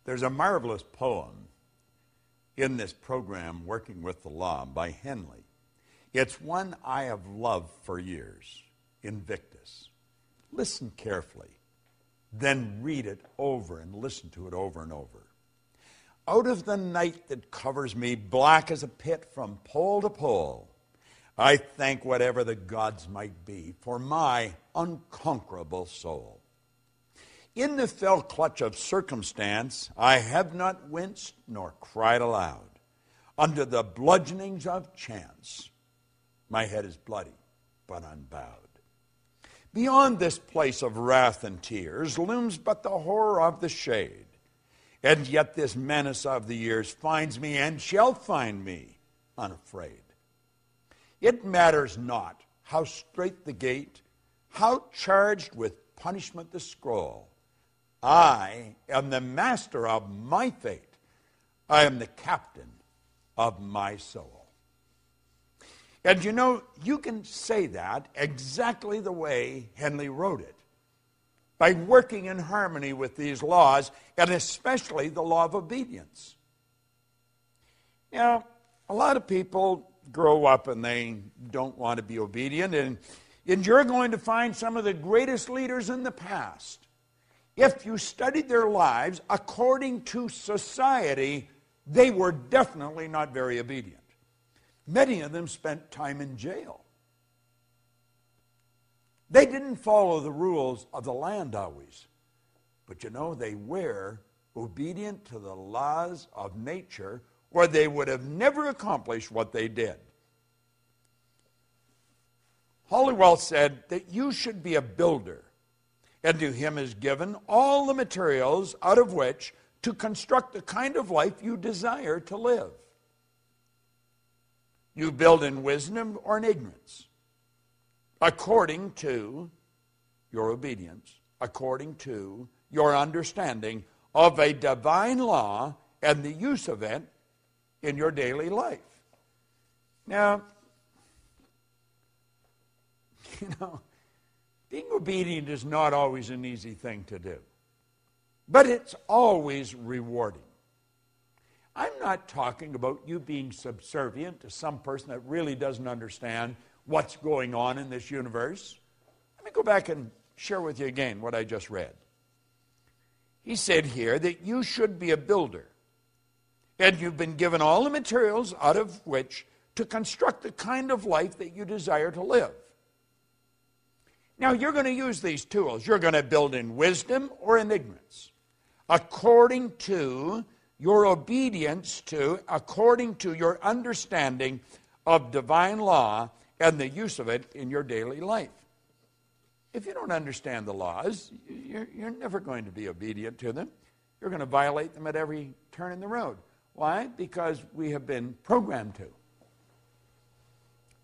There's a marvelous poem in this program, Working with the Law, by Henley. It's one I have loved for years, Invictus. Listen carefully, then read it over and listen to it over and over. Out of the night that covers me, black as a pit from pole to pole, I thank whatever the gods might be for my unconquerable soul. In the fell clutch of circumstance, I have not winced nor cried aloud. Under the bludgeonings of chance, my head is bloody but unbowed. Beyond this place of wrath and tears looms but the horror of the shade. And yet this menace of the years finds me and shall find me unafraid. It matters not how strait the gate, how charged with punishment the scroll. I am the master of my fate. I am the captain of my soul. And you know, you can say that exactly the way Henley wrote it, by working in harmony with these laws, and especially the law of obedience. Now, a lot of people grow up and they don't want to be obedient, and you're going to find some of the greatest leaders in the past. If you studied their lives according to society, they were definitely not very obedient. Many of them spent time in jail. They didn't follow the rules of the land always. But you know, they were obedient to the laws of nature, or they would have never accomplished what they did. Halliwell said that you should be a builder, and to him is given all the materials out of which to construct the kind of life you desire to live. You build in wisdom or in ignorance, according to your obedience, according to your understanding of a divine law and the use of it in your daily life. Now, you know, being obedient is not always an easy thing to do, but it's always rewarding. I'm not talking about you being subservient to some person that really doesn't understand what's going on in this universe. Let me go back and share with you again what I just read. He said here that you should be a builder, and you've been given all the materials out of which to construct the kind of life that you desire to live. Now, you're going to use these tools. You're going to build in wisdom or in ignorance, according to your obedience to, according to your understanding of divine law and the use of it in your daily life. If you don't understand the laws, you're never going to be obedient to them. You're going to violate them at every turn in the road. Why? Because we have been programmed to.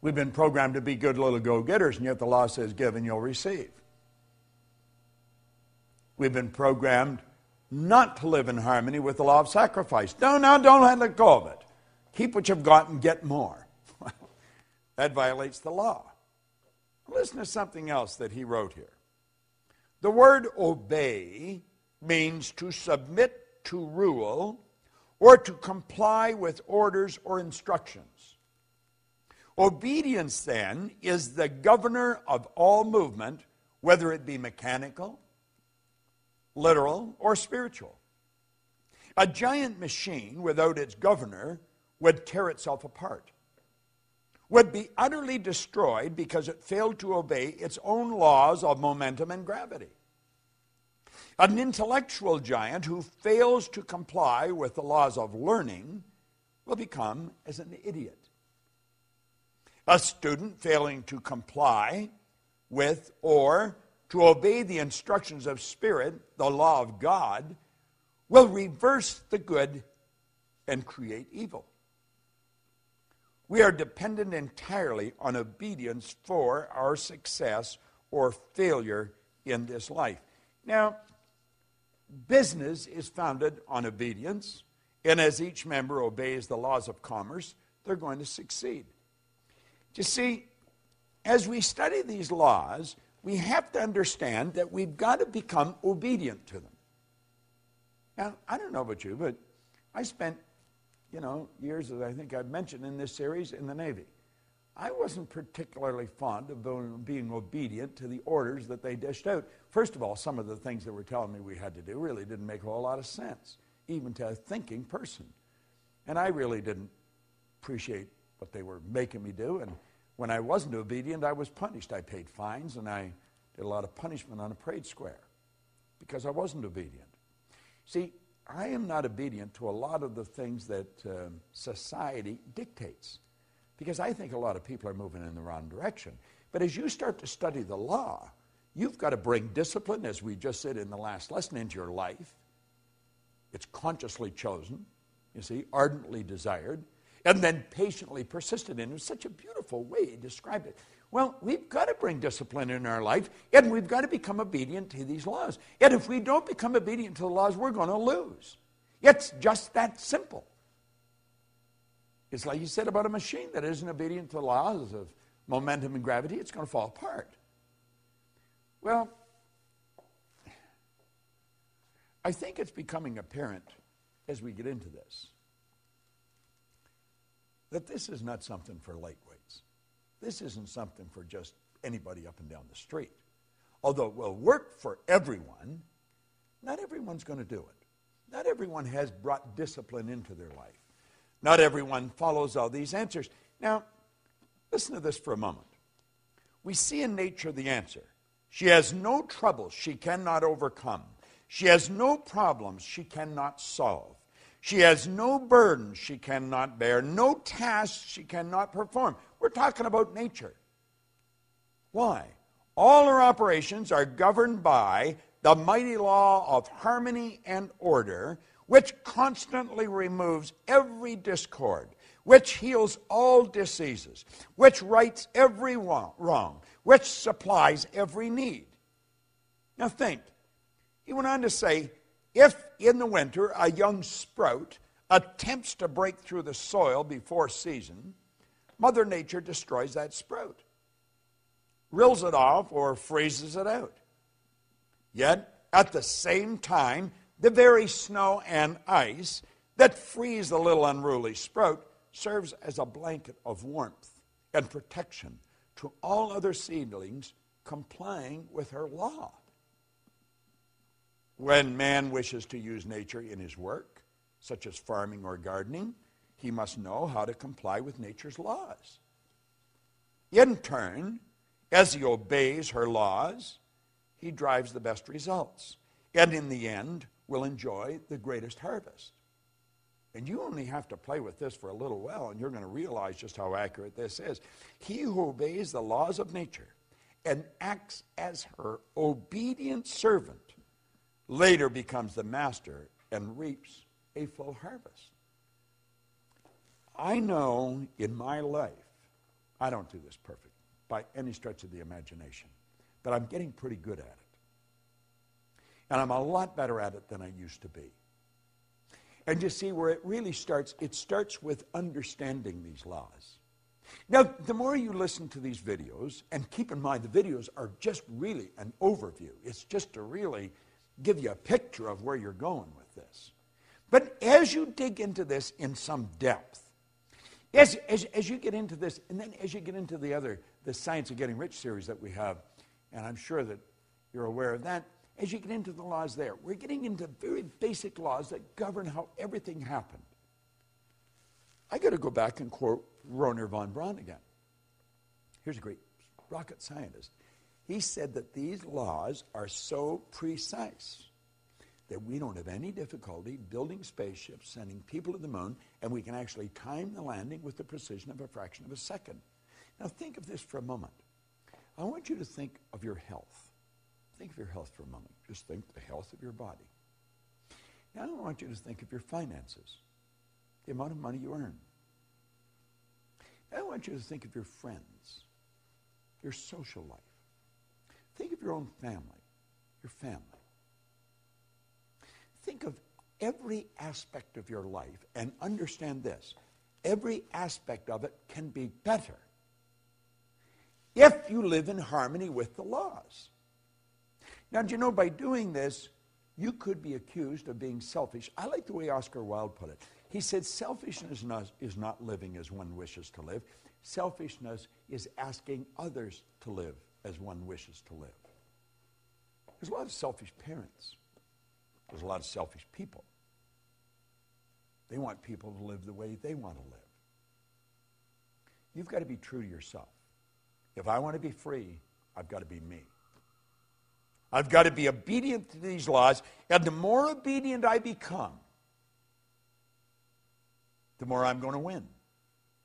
We've been programmed to be good little go-getters, and yet the law says, give and you'll receive. We've been programmed not to live in harmony with the law of sacrifice. Don't let go of it. Keep what you've got and get more. That violates the law. Listen to something else that he wrote here. The word obey means to submit to rule or to comply with orders or instructions. Obedience, then, is the governor of all movement, whether it be mechanical, literal, or spiritual. A giant machine without its governor would tear itself apart, would be utterly destroyed because it failed to obey its own laws of momentum and gravity. An intellectual giant who fails to comply with the laws of learning will become as an idiot. A student failing to comply with or to obey the instructions of Spirit, the law of God, will reverse the good and create evil. We are dependent entirely on obedience for our success or failure in this life. Now, business is founded on obedience, and as each member obeys the laws of commerce, they're going to succeed. You see, as we study these laws, we have to understand that we've got to become obedient to them. Now, I don't know about you, but I spent, years, as I think I've mentioned in this series, in the Navy. I wasn't particularly fond of being obedient to the orders that they dished out. First of all, some of the things that were telling me we had to do really didn't make a whole lot of sense, even to a thinking person. And I really didn't appreciate what they were making me do. And when I wasn't obedient, I was punished. I paid fines, and I did a lot of punishment on a parade square because I wasn't obedient. See, I am not obedient to a lot of the things that society dictates, because I think a lot of people are moving in the wrong direction. But as you start to study the law, you've got to bring discipline, as we just said in the last lesson, into your life. It's consciously chosen, you see, ardently desired, and then patiently persisted in. It was such a beautiful way he described it. Well, we've got to bring discipline in our life, and we've got to become obedient to these laws. And if we don't become obedient to the laws, we're going to lose. It's just that simple. It's like you said about a machine that isn't obedient to the laws of momentum and gravity, it's going to fall apart. Well, I think it's becoming apparent as we get into this that this is not something for lightweights. This isn't something for just anybody up and down the street. Although it will work for everyone, not everyone's going to do it. Not everyone has brought discipline into their life. Not everyone follows all these answers. Now, listen to this for a moment. We see in nature the answer. She has no troubles she cannot overcome. She has no problems she cannot solve. She has no burdens she cannot bear, no tasks she cannot perform. We're talking about nature. Why? All her operations are governed by the mighty law of harmony and order, which constantly removes every discord, which heals all diseases, which rights every wrong, which supplies every need. Now think. He went on to say, if in the winter a young sprout attempts to break through the soil before season, Mother Nature destroys that sprout, rills it off, or freezes it out. Yet, at the same time, the very snow and ice that freeze the little unruly sprout serves as a blanket of warmth and protection to all other seedlings complying with her law. When man wishes to use nature in his work, such as farming or gardening, he must know how to comply with nature's laws. In turn, as he obeys her laws, he drives the best results, and in the end will enjoy the greatest harvest. And you only have to play with this for a little while, and you're going to realize just how accurate this is. He who obeys the laws of nature and acts as her obedient servant later becomes the master and reaps a full harvest. I know in my life, I don't do this perfect by any stretch of the imagination, but I'm getting pretty good at it. And I'm a lot better at it than I used to be. And you see where it really starts, it starts with understanding these laws. Now, the more you listen to these videos, and keep in mind the videos are just really an overview. It's just to really give you a picture of where you're going with this. But as you dig into this in some depth, as you get into this, and then as you get into the Science of Getting Rich series that we have, and I'm sure that you're aware of that, as you get into the laws there, we're getting into very basic laws that govern how everything happened. I got to go back and quote Wernher von Braun again. Here's a great rocket scientist. He said that these laws are so precise that we don't have any difficulty building spaceships, sending people to the moon, and we can actually time the landing with the precision of a fraction of a second. Now think of this for a moment. I want you to think of your health. Think of your health for a moment. Just think the health of your body. Now I don't want you to think of your finances, the amount of money you earn. I want you to think of your friends, your social life. Think of your own family, your family. Think of every aspect of your life and understand this. Every aspect of it can be better if you live in harmony with the laws. Now, do you know, by doing this, You could be accused of being selfish. I like the way Oscar Wilde put it. He said, selfishness is not living as one wishes to live. Selfishness is asking others to live as one wishes to live. There's a lot of selfish parents. There's a lot of selfish people. They want people to live the way they want to live. You've got to be true to yourself. If I want to be free, I've got to be me. I've got to be obedient to these laws, and the more obedient I become, the more I'm going to win.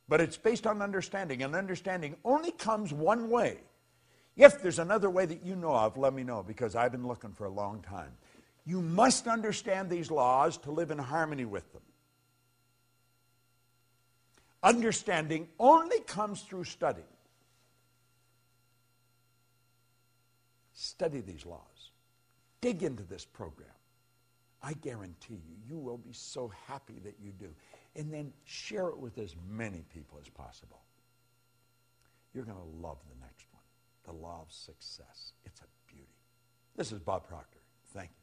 But it's based on understanding, and understanding only comes one way. If there's another way that you know of, let me know, because I've been looking for a long time. You must understand these laws to live in harmony with them. Understanding only comes through study. Study these laws. Dig into this program. I guarantee you, you will be so happy that you do. And then share it with as many people as possible. You're going to love the next one. The law of success. It's a beauty. This is Bob Proctor. Thank you.